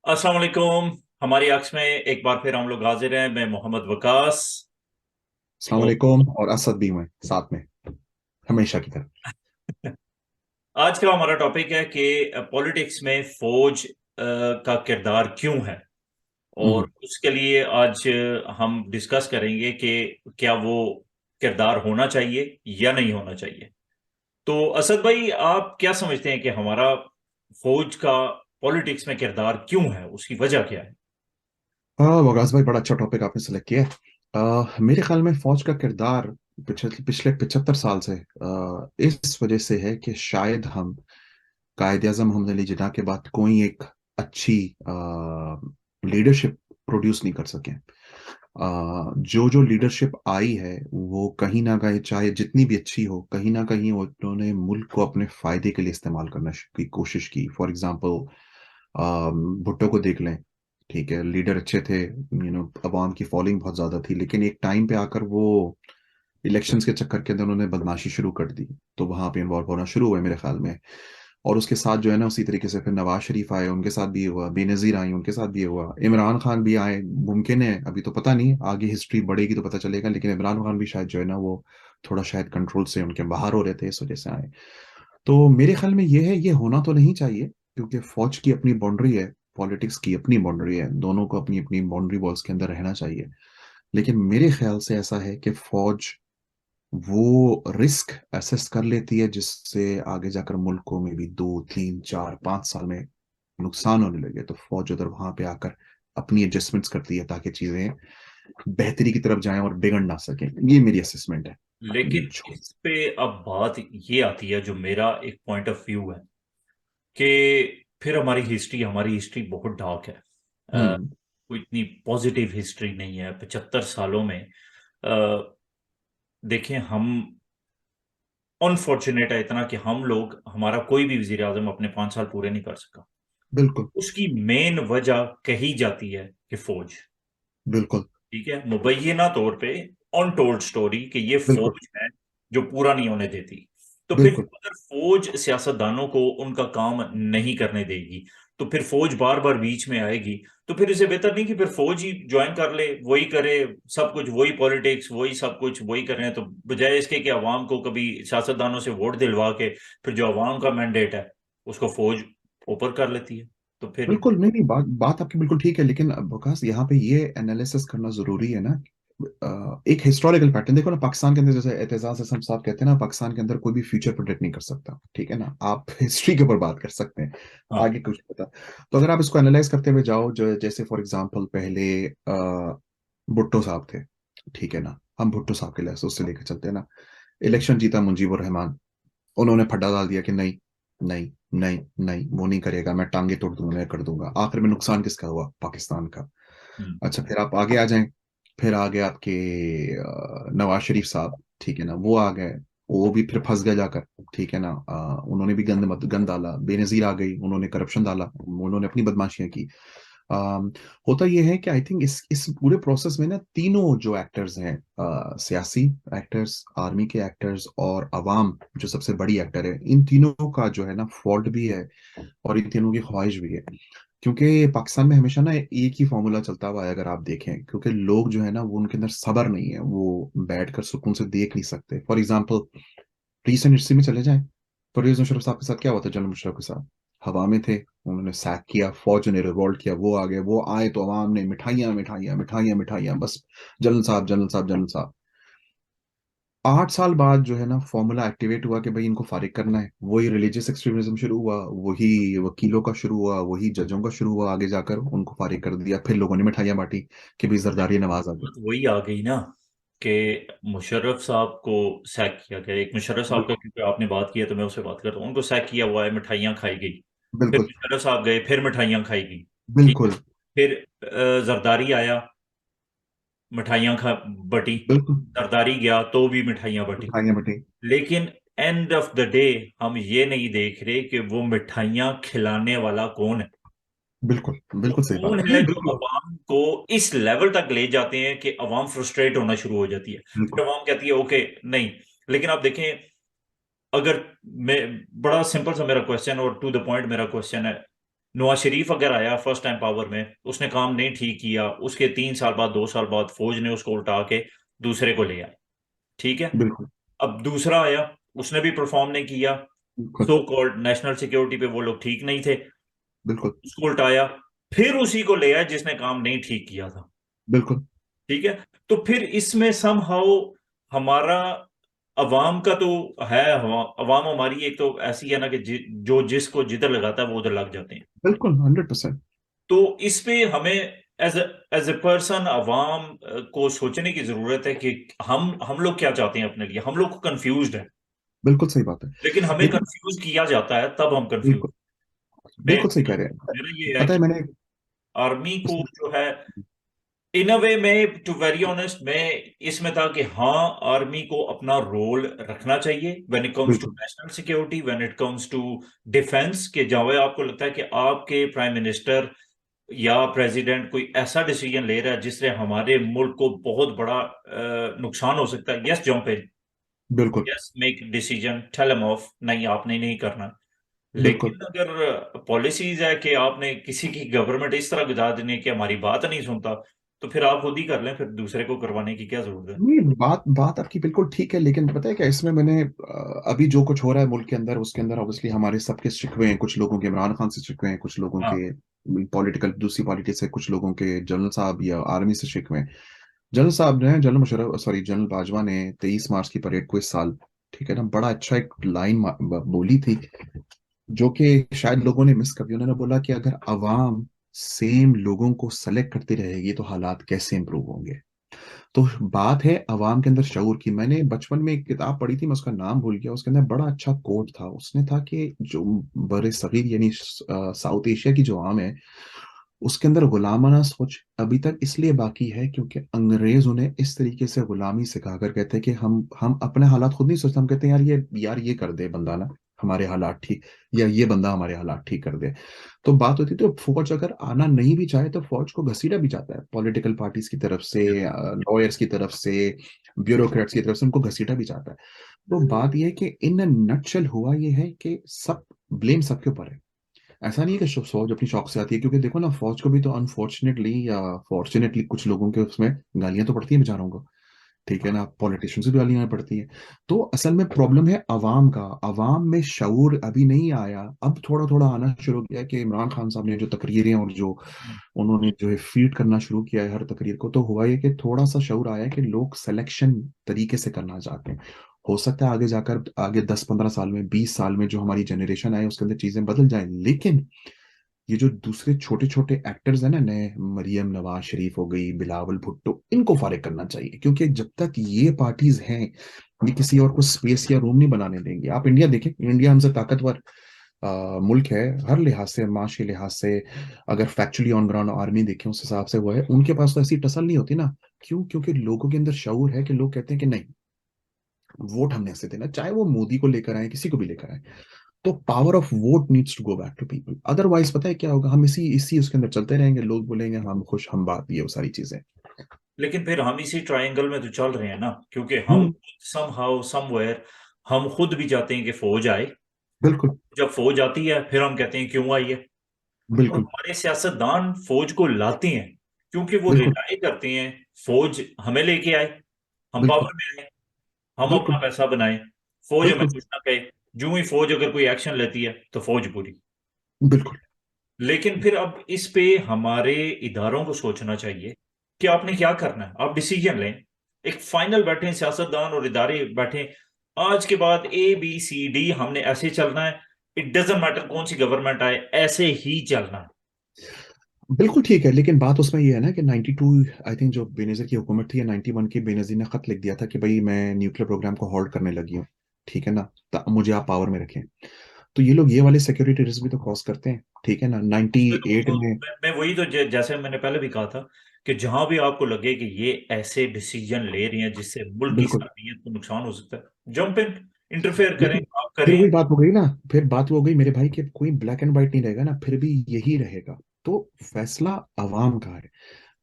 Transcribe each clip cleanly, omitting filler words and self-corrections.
अस्सलाम वालेकुम। हमारी आँख में एक बार फिर हम लोग हाजिर हैं। मैं मोहम्मद वकास। अस्सलाम और वालेकुम और असद भी हुए साथ में हमेशा की तरह। आज का हमारा टॉपिक है कि पॉलिटिक्स में फौज का किरदार क्यों है। और हम्म। उसके लिए आज हम डिस्कस करेंगे कि क्या वो किरदार होना चाहिए या नहीं होना चाहिए। तो असद भाई, आप क्या समझते हैं कि हमारा फौज का पॉलिटिक्स में किरदार क्यों है, उसकी वजह क्या है? वगास भाई, बड़ा अच्छा टॉपिक आपने सेलेक्ट किया है। मेरे ख्याल में फौज का किरदार पिछले पिछले 75 साल से इस वजह से है कि शायद हम कायद आजम हमने अली जिन्ना के बाद कोई एक अच्छी लीडरशिप प्रोड्यूस नहीं कर सके। जो जो लीडरशिप आई है वो कहीं ना कहीं, चाहे जितनी भी अच्छी हो, कहीं ना कहीं उन्होंने मुल्क को अपने फायदे के लिए इस्तेमाल करना की कोशिश की। फॉर एग्जांपल, भुट्टो को देख लें। ठीक है, लीडर अच्छे थे, अवाम की फॉलोइंग बहुत ज्यादा थी, लेकिन एक टाइम पे आकर वो इलेक्शंस के चक्कर के अंदर उन्होंने बदमाशी शुरू कर दी, तो वहां पे इन्वॉल्व होना शुरू हुए मेरे ख्याल में। और उसके साथ जो है ना, उसी तरीके से फिर नवाज शरीफ आए, उनके साथ भी ये हुआ, बेनजीर आई, उनके साथ भी ये हुआ, इमरान खान भी आए। मुमकिन है, अभी तो पता नहीं, आगे हिस्ट्री बढ़ेगी तो पता चलेगा, लेकिन इमरान खान भी शायद जो है ना वो थोड़ा शायद कंट्रोल से उनके बाहर हो रहे थे, इस वजह से आए। तो मेरे ख्याल में ये है, ये होना तो नहीं चाहिए, क्योंकि फौज की अपनी बाउंड्री है, पॉलिटिक्स की अपनी बाउंड्री है, दोनों को अपनी अपनी बाउंड्री वॉल्स के अंदर रहना चाहिए। लेकिन मेरे ख्याल से ऐसा है कि फौज वो रिस्क असेस कर लेती है जिससे आगे जाकर मुल्कों में भी 2 3 4 5 साल में नुकसान होने लगे, तो फौज उधर वहां पे आकर अपनी एडजस्टमेंट्स करती है ताकि चीजें बेहतरी की तरफ जाएं और बिगड़ ना सकें। ये मेरी असेसमेंट है। लेकिन इस पे अब बात ये आती है, जो मेरा एक पॉइंट ऑफ व्यू है कि फिर हमारी हिस्ट्री बहुत डार्क है। हम्म। कोई इतनी पॉजिटिव हिस्ट्री नहीं है 75 सालों में। अ, देखें, हम अनफॉर्चुनेट है इतना कि हम लोग, हमारा कोई भी वजीर आजम अपने 5 साल पूरे नहीं कर सका। बिल्कुल। उसकी मेन वजह कही जाती है कि फौज। बिल्कुल। ठीक है, मुबैना तौर पे अनटोल्ड स्टोरी कि ये बिल्कुल। फौज है जो पूरा नहीं होने देती। तो फिर बिल्कुल। अगर फौज सियासतदानों को उनका काम नहीं करने देगी, तो फिर फौज बार बार बीच में आएगी। तो फिर इसे बेहतर नहीं कि फिर फौज ही ज्वाइन कर ले, वही करे सब कुछ, वही पॉलिटिक्स, वही सब कुछ वही कर रहे हैं। तो बजाय इसके कि अवाम को कभी सियासतदानों से वोट दिलवा के फिर जो अवाम का मैंडेट है उसको फौज ऊपर कर लेती है। तो फिर बिल्कुल, नहीं नहीं, बात बात आपकी बिल्कुल ठीक है, लेकिन बकास यहाँ पे ये एनालिसिस करना जरूरी है ना। एक हिस्टोरिकल पैटर्न देखो ना, पाकिस्तान के अंदर जैसे एतजाज असम साहब कहते हैं ना, पाकिस्तान के अंदर कोई भी फ्यूचर प्रोडिक्ट नहीं कर सकता। ठीक है ना, आप हिस्ट्री के ऊपर बात कर सकते हैं, हाँ। आगे कुछ पता। तो अगर आप इसको एनालाइज करते हुए जाओ, जो जैसे फॉर एग्जांपल पहले भुट्टो साहब थे। ठीक है ना, हम भुट्टो साहब के लिए उससे लेकर चलते हैं ना। इलेक्शन जीता मुजीबुर रहमान, उन्होंने फड्डा डाल दिया कि नहीं, नहीं, नहीं, नहीं, वो नहीं करेगा, मैं टांगे तोड़ दूंगा, मैं कर दूंगा। आखिर में नुकसान किसका हुआ? पाकिस्तान का। हम्म। अच्छा, फिर आप आगे आ जाएं। फिर आ गए आपके नवाज शरीफ साहब। ठीक है ना, वो आ गए, वो भी फिर फंस गए जाकर। ठीक है ना, उन्होंने भी गंद डाला, बेनजीर आ गई, उन्होंने करप्शन डाला, उन्होंने अपनी बदमाशियां की। अम, होता यह है कि आई थिंक इस पूरे प्रोसेस में ना, तीनों जो एक्टर्स हैं, सियासी एक्टर्स, आर्मी के एक्टर्स और अवाम जो सबसे बड़ी एक्टर है, इन तीनों का जो है ना फॉल्ट भी है, और इन तीनों की ख्वाहिश भी है। क्योंकि पाकिस्तान में हमेशा ना एक ही फॉर्मूला चलता हुआ है, अगर आप देखें, क्योंकि लोग जो है ना वो उनके अंदर सब्र नहीं है, वो बैठकर सुकून से देख नहीं सकते। फॉर एग्जाम्पल, रिसेंट हिस्ट्री में चले जाएं, परवेज मुशर्रफ साहब के साथ क्या हुआ था? जनरल मुशर्रफ के साथ हवा में थे, उन्होंने सैक किया, फौज ने रिवॉल्ट किया, वो आ गए, वो आए तो अवाम ने मिठाइयां मिठाइयां मिठाइयां मिठाइयां, बस जनरल साहब, जनरल साहब, जनरल साहब। 8 साल बाद जो है ना फॉर्मूला एक्टिवेट हुआ कि भाई इनको फारिग करना है, वही रिलीजियस एक्सट्रीमिज्म शुरू हुआ, वही वकीलों का शुरू हुआ, वही जजों का शुरू हुआ, आगे जाकर उनको फारिग कर दिया, फिर लोगों ने मिठाइयां बांटी कि भाई जरदारी नवाज आ गए। बात वही आ गई ना कि मुशर्रफ साहब को सैक किया गया। एक मुशर्रफ साहब का, बिल्कुल। क्योंकि आपने बात किया तो मैं उससे बात करता हूँ। उनको सैक किया हुआ है, मिठाइयाँ खाई गई। फिर बिल्कुल। मुशर्रफ साहब गए, फिर मिठाइयाँ खाई गई। ठीक है। बिल्कुल। फिर जरदारी आया, मिठाइयाँ खा बटी। बिल्कुल। जरदारी गया तो भी मिठाइयाँ बटी। मिठाइयां बटी। लेकिन एंड ऑफ द डे हम ये नहीं देख रहे कि वो मिठाइयाँ खिलाने वाला कौन है। बिल्कुल। वो बिल्कुल सही कौन बात, है नहीं जो बिल्कुल। अवाम को इस लेवल तक ले जाते हैं कि अवाम फ्रस्ट्रेट होना शुरू हो जाती है। फिर बिल्कुल। अवाम कहती है ओके, नहीं। लेकिन आप देखें, अगर मैं, बड़ा सिंपल सा मेरा क्वेश्चन और टू द पॉइंट मेरा क्वेश्चन है। नवाज शरीफ अगर आया फर्स्ट टाइम पावर में, उसने काम नहीं ठीक किया, उसके 3 साल बाद 2 साल बाद फौज ने उसको उल्टा के दूसरे को ले आया। ठीक है। बिल्कुल। अब दूसरा आया, उसने भी परफॉर्म नहीं किया, बिल्कुल। सो कॉल्ड नेशनल सिक्योरिटी पे वो लोग ठीक नहीं थे, बिल्कुल। उसको उल्टाया, फिर उसी को ले आया जिसने काम नहीं ठीक किया था। बिल्कुल। ठीक है। तो फिर इसमें समहाउ हमारा अवाम का तो है, अवाम हमारी एक तो ऐसी है ना कि जो जिसको जिधर लगाता है वो उधर लग जाते हैं। बिल्कुल 100%। तो इस पे हमें एज ए पर्सन अवाम को सोचने की जरूरत है कि हम लोग क्या चाहते हैं अपने लिए। हम लोग कंफ्यूज्ड है, बिल्कुल सही बात है। लेकिन हमें लेकिन कंफ्यूज किया जाता है तब हम कंफ्यूज। बिल्कुल मैं बिल्कुल सही कह रहे हैं। मेरा ये है पता है कि मैंने आर्मी को उसमें। जो है, इन अ वे में टू वेरी ऑनेस्ट मैं इसमें था कि हाँ, आर्मी को अपना रोल रखना चाहिए व्हेन इट कम्स टू बिल्कुल। National security, when it comes to defence. के जब आपको लगता है कि आपके प्राइम मिनिस्टर या प्रेसिडेंट कोई ऐसा डिसीजन ले रहा है जिससे हमारे मुल्क को बहुत बड़ा नुकसान हो सकता है, यस जंप इन, बिल्कुल। Yes make decision, tell em off, नहीं आपने नहीं करना। बिल्कुल। लेकिन अगर पॉलिसीज है कि आपने किसी की गवर्नमेंट इस तरह गुजार देनी है कि हमारी बात नहीं सुनता, तो फिर आप खुद ही कर लें, फिर दूसरे को करवाने की क्या जरूरत है। नहीं, बात बात आपकी बिल्कुल ठीक है, लेकिन पता है क्या इसमें मैंने अभी जो कुछ हो रहा है मुल्क के अंदर, उसके अंदर ऑब्वियसली हमारे सबके शिकवे हैं। कुछ लोगों के इमरान खान से शिकवे हैं, कुछ लोगों हाँ। के पॉलिटिकल दूसरी पॉलिटिक्स से, कुछ लोगों के जनरल साहब या आर्मी से शिकवे हैं। जनरल साहब ने, general Musharraf, sorry general Bajwa ने 23 मार्च की परेड को इस साल, ठीक है ना, बड़ा अच्छा एक लाइन बोली थी, जो कि शायद लोगों ने मिस कर दिया। उन्होंने बोला कि अगर अवाम सेम लोगों को सेलेक्ट करती रहेगी तो हालात कैसे इंप्रूव होंगे। तो बात है अवाम के अंदर शऊर की। मैंने बचपन में एक किताब पढ़ी थी, मैं उसका नाम भूल गया, उसके अंदर बड़ा अच्छा कोट था। उसने था कि जो बड़े सगीर यानी साउथ एशिया की जो आवाम है, उसके अंदर गुलामाना सोच अभी तक इसलिए बाकी है क्योंकि अंग्रेज उन्हें इस तरीके से गुलामी सिखा कर कहते हैं कि हम अपने हालात खुद नहीं सोचते। हम कहते हैं यार ये कर दे बंदा ना हमारे हालात ठीक, या ये बंदा हमारे हालात ठीक कर दे। तो बात होती है, तो फौज अगर आना नहीं भी चाहे तो फौज को घसीटा भी जाता है पॉलिटिकल पार्टीज की तरफ से, लॉयर्स की तरफ से, ब्यूरोक्रेट्स की तरफ से, उनको घसीटा भी जाता है। तो बात यह है कि इन नटशेल हुआ ये है कि सब ब्लेम सबके ऊपर है। ऐसा नहीं है कि फौज अपनी शौक से आती है, क्योंकि देखो ना, फौज को भी तो अनफॉर्चुनेटली या फॉर्चुनेटली कुछ लोगों के उसमें गालियां तो पड़ती हैं बेचारों को, ठीक है ना, पॉलिटिशियन से भी गालियां पड़ती हैं। तो असल में प्रॉब्लम है अवाम का। अवाम में शऊर अभी नहीं आया, अब थोड़ा थोड़ा आना शुरू किया कि इमरान खान साहब ने जो तकरीरें और जो उन्होंने जो है फीड करना शुरू किया है हर तकरीर को, तो हुआ ये कि थोड़ा सा शऊर आया कि लोग सिलेक्शन तरीके से करना चाहते हैं। हो सकता है आगे जाकर, आगे 10-15 साल में, 20 साल में जो हमारी जनरेशन आए उसके अंदर चीजें बदल जाए। लेकिन ये जो दूसरे छोटे छोटे एक्टर्स हैं ना नए, मरियम नवाज शरीफ हो गई, बिलावल भुट्टो, इनको फारिग करना चाहिए, क्योंकि जब तक ये पार्टीज हैं ये किसी और को स्पेस या रूम नहीं बनाने देंगे। आप इंडिया देखें, इंडिया हमसे ताकतवर मुल्क है हर लिहाज से, माश के लिहाज से। अगर फैक्चुअली ऑन ग्राउंड आर्मी देखें उस हिसाब से वो है, उनके पास तो ऐसी टसल नहीं होती ना। क्यों? क्योंकि लोगों के अंदर शऊर है कि लोग कहते हैं कि नहीं, वोट हमने ऐसे देना, चाहे वो मोदी को लेकर आए, किसी को भी लेकर आए। तो power of vote needs to go back to people. Otherwise पता है क्या होगा, हम इसी इसी उसके अंदर चलते रहेंगे, लोग बोलेंगे हम खुश हम बात, ये वो सारी चीजें। लेकिन फिर हम इसी ट्रायंगल में तो चल रहे हैं ना, क्योंकि हम हम्म। समहाउ समवेयर हम खुद भी चाहते हैं कि फौज आए। बिल्कुल। जब फौज आती है फिर हम कहते हैं क्यों आई है। तो बिल्कुल। हमारे सियासतदान फौज को लाते हैं क्योंकि वो बिल्कुल। रिलाई करते हैं फौज हमें लेके आए, हम बिल्कुल। पावर में आए, हम अपना बिल्कुल। पैसा बनाए, फौज हमें बिल्कुल। कुछ ना कहे। जो ही फौज अगर कोई एक्शन लेती है तो फौज पूरी। बिल्कुल। लेकिन फिर अब इस पे हमारे इदारों को सोचना चाहिए कि आपने क्या करना है, आप डिसीजन लें। एक फाइनल बैठे सियासतदान और इदारे बैठे, आज के बाद ABCD हमने ऐसे चलना है, इट डजेंट मैटर कौन सी गवर्नमेंट आए, ऐसे ही चलना है। बिल्कुल ठीक है, लेकिन बात उसमें ये है ना कि 92, आई थिंक जो बेनजीर की हुकूमत थी, या 91 की, बेनजीर ने खत लिख दिया था कि भाई मैं न्यूक्लियर प्रोग्राम को होल्ड करने लगी हूँ, ठीक है ना, मुझे आप पावर में रखें। तो ये लोग ये वाले सिक्योरिटी रिस्क भी तो कॉज करते हैं, ठीक है ना, उसमें तो 98 उनको में। मैं वही तो जैसे मैंने पहले भी कहा था कि जहां भी आपको लगे कि ये ऐसे डिसीजन ले रही हैं जिससे मुल्क की बिल्कुल। सार्मियत को नुकसान हो सकता है, जंप इन, इंटरफेयर करें, लेकिन आप फिर करें। वही बात हो गई ना, फिर बात वो हो गई मेरे भाई कि कोई ब्लैक एंड व्हाइट नहीं रहेगा ना, फिर भी यही रहेगा। तो फैसला अवाम का है।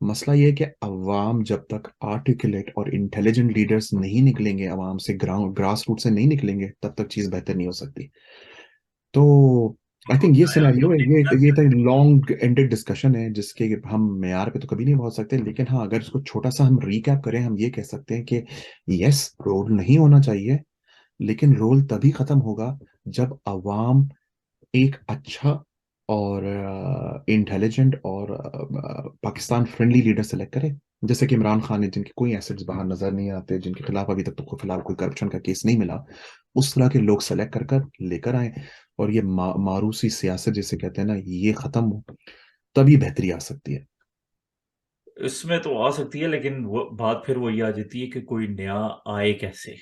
मसला ये है कि अवाम जब तक आर्टिकुलेट और इंटेलिजेंट लीडर्स नहीं निकलेंगे, अवाम से, ग्राउंड ग्रास रूट से नहीं निकलेंगे, तब तक चीज बेहतर नहीं हो सकती। तो आई थिंक ये आया सिनेरियो है, अपने ये तो लॉन्ग एंडेड डिस्कशन है जिसके हम मेयार पे तो कभी नहीं पहुंच सकते, लेकिन हाँ अगर इसको छोटा सा हम रिकैप करें, हम ये कह सकते हैं कि यस, रोल नहीं होना चाहिए, लेकिन रोल तभी खत्म होगा जब अवाम एक अच्छा और इंटेलिजेंट और पाकिस्तान फ्रेंडली लीडर सेलेक्ट करे, जैसे कि इमरान खान ने, जिनके कोई एसेट्स बाहर नजर नहीं आते, जिनके खिलाफ अभी तक तो फिलहाल कोई करप्शन का केस नहीं मिला, उस तरह के लोग सेलेक्ट कर कर लेकर आए, और ये मारूसी सियासत जिसे कहते हैं ना, ये खत्म हो, तभी बेहतरी आ सकती है। इसमें तो आ सकती है, लेकिन वो बात फिर वही आ जाती है कि कोई नया आए कैसे,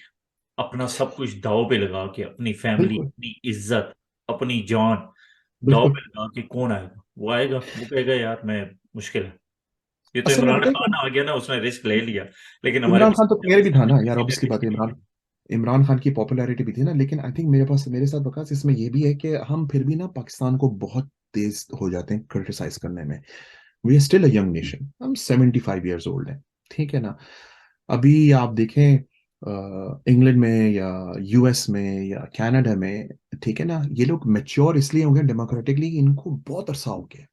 अपना सब कुछ दाव पे लगा के, अपनी फैमिली, बिल्कुल, अपनी इज्जत, अपनी जान दाव बिल्कुल। पे लगा के कौन आएगा? वो आएगा, वो कहेगा यार मैं, मुश्किल है। ये तो असल में इमरान पता है खान क्या, आ गया ना, उसने रिस्क ले लिया, लेकिन हमारे इमरान पास खान तो मेरे भी था ना यार, इसीलिए ऑब्वियसली बात रिस्क है, नहीं इमरान लिया। इमरान खान की पॉपुलैरिटी भी थी ना, लेकिन आई थिंक मेरे साथ बकास इसमें ये भी है कि हम फिर भी ना पाकिस्तान को बहुत तेज हो जाते हैं क्रिटिसाइज करने में। We are still a young nation, हम 75 ईयर्स ओल्ड हैं, ठीक है ना। अभी आप देखें इंग्लैंड में या यूएस में या कनाडा में, ठीक है ना, ये लोग मेच्योर इसलिए हो गए डेमोक्रेटिकली, इनको बहुत अरसा हो गया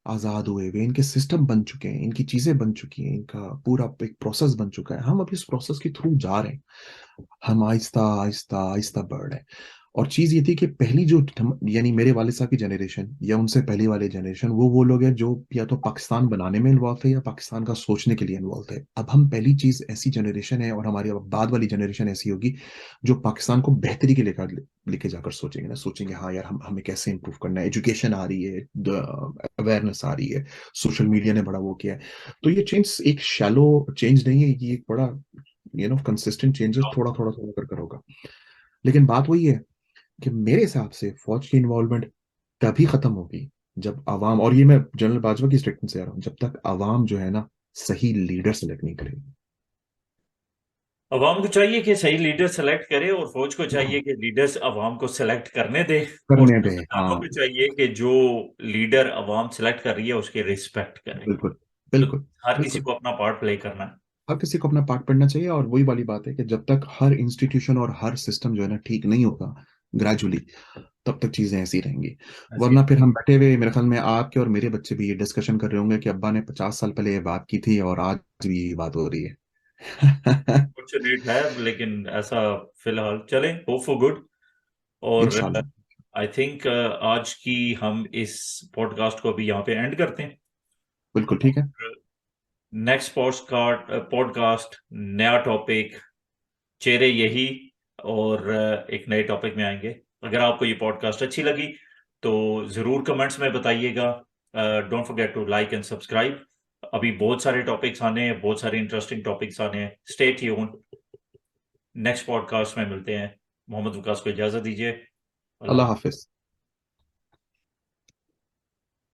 आजाद हुए हुए, इनके सिस्टम बन चुके हैं, इनकी चीजें बन चुकी हैं, इनका पूरा एक प्रोसेस बन चुका है, हम अभी इस प्रोसेस के थ्रू जा रहे हैं, हम आहिस्ता आहिस्ता आहिस्ता बढ़ रहे हैं। और चीज ये थी कि पहली जो यानी मेरे वाले साहब की जनरेशन या उनसे पहले वाले जनरेशन, वो लोग हैं जो या तो पाकिस्तान बनाने में इन्वॉल्व थे या पाकिस्तान का सोचने के लिए इन्वॉल्व थे। अब हम पहली चीज ऐसी जनरेशन है, और हमारी अब बाद वाली जनरेशन ऐसी होगी जो पाकिस्तान को बेहतरी के लेकर लेके जाकर सोचेंगे ना, सोचेंगे हाँ यार, हम हमें कैसे इंप्रूव करना है, एजुकेशन आ रही है, अवेयरनेस आ रही है, सोशल मीडिया ने बड़ा वो किया है। तो ये चेंज एक शैलो चेंज नहीं है, ये एक बड़ा कंसिस्टेंट चेंजेस थोड़ा थोड़ा थोड़ा कर कर होगा। लेकिन बात वही है कि मेरे हिसाब से फौज की इन्वॉल्वमेंट तभी खत्म होगी जब आवाम, और ये मैं जनरल बाजवा की स्टेटमेंट से आ रहा हूँ, जब तक आवाम जो है ना सही लीडर सेलेक्ट नहीं करेगी। अवाम को चाहिए कि सही लीडर सेलेक्ट करे, और फौज को बिल्कुल, चाहिए कि लीडर्स अवाम को सेलेक्ट करने दे, और करने दे, सियासतदानों हाँ। को चाहिए कि जो लीडर अवाम सेलेक्ट कर रही है उसकी रिस्पेक्ट करे। बिल्कुल, तो बिल्कुल, हर किसी बिल्कुल। को अपना पार्ट प्ले करना है। हर किसी को अपना पार्ट पढ़ना चाहिए, और वही वाली बात है कि जब तक हर इंस्टीट्यूशन और हर सिस्टम जो है ना ठीक नहीं होगा ग्रेजुअली, तब तक चीजें ऐसी रहेंगी। ऐसी वरना फिर हम बैठे हुए, मेरे ख्याल में आपके और मेरे बच्चे भी ये डिस्कशन कर रहे होंगे कि अब्बा ने 50 साल पहले ये बात की थी और आज भी ये बात हो रही है। कुछ नीड है, लेकिन ऐसा फिलहाल चले, होप फॉर गुड। और इंशाल्लाह। आई थिंक आज की हम इस पॉडकास्ट को अभी यहाँ पे एंड करते हैं। बिल्कुल ठीक है। नेक्स्ट पॉडकास्ट पॉडकास्ट, नया टॉपिक, चेहरे यही, और एक नए टॉपिक में आएंगे। अगर आपको ये पॉडकास्ट अच्छी लगी तो ज़रूर कमेंट्स में बताइएगा। Don't forget to like and subscribe. अभी बहुत सारे टॉपिक्स आने हैं, बहुत सारे इंटरेस्टिंग टॉपिक्स आने हैं। Stay tune. नेक्स्ट पॉडकास्ट में मिलते हैं। मोहम्मद विकास को इजाज़त दीजिए। अल्लाह अल्लाह हाफ़िज़। हाफिज।